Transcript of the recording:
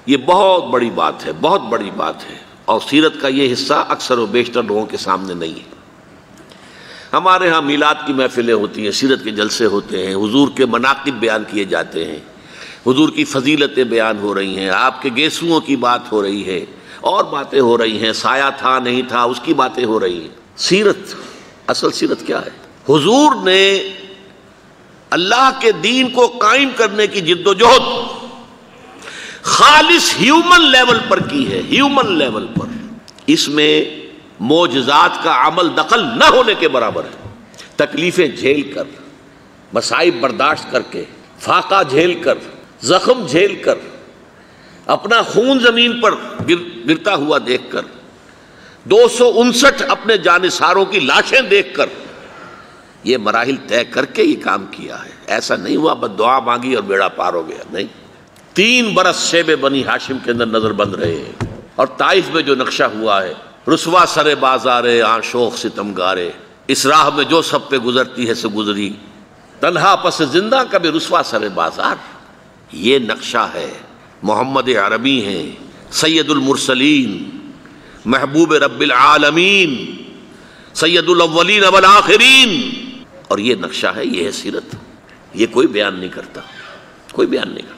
یہ بہت بڑی بات ہے، بہت بڑی بات ہے، اور سیرت کا یہ حصہ اکثر و بیشتر لوگوں کے سامنے نہیں ہے۔ ہمارے ہاں میلاد کی محفلیں ہوتی ہیں، سیرت کے جلسے ہوتے ہیں، حضور کے مناقب بیان کیے جاتے ہیں، حضور کی فضیلتیں بیان ہو رہی ہیں، آپ کے گیسوؤں کی بات ہو رہی ہے، اور باتیں ہو رہی ہیں، سایہ تھا نہیں تھا اس کی باتیں ہو رہی ہیں۔ سیرت، اصل سیرت کیا ہے؟ حضور نے اللہ کے دین کو قائم کرنے کی جد و جہد خالص ہیومن لیول پر کی ہے، ہیومن لیول پر۔ اس میں معجزات کا عمل دخل نہ ہونے کے برابر ہے۔ تکلیفیں جھیل کر، مصائب برداشت کر کے، فاقہ جھیل کر، زخم جھیل کر، اپنا خون زمین پر گرتا ہوا دیکھ کر، 259 اپنے جانثاروں کی لاشیں دیکھ کر، یہ مراحل طے کر کے یہ کام کیا ہے۔ ایسا نہیں ہوا بس دعا مانگی اور بیڑا پار ہو گیا، نہیں۔ 3 برس شیب بنی ہاشم کے اندر نظر بند رہے ہیں، اور طائف میں جو نقشہ ہوا ہے، رسوا سر بازارے آشوق ستمگارے، اس راہ میں جو سب پہ گزرتی ہے سے گزری، تنہا پس زندہ کبھی رسوا سر بازار۔ یہ نقشہ ہے۔ محمد عربی ہیں، سید المرسلین، محبوب رب العالمین، سید الاولین والآخرین، اور یہ نقشہ ہے، یہ ہے سیرت۔ یہ کوئی بیان نہیں کرتا، کوئی بیان نہیں کرتا۔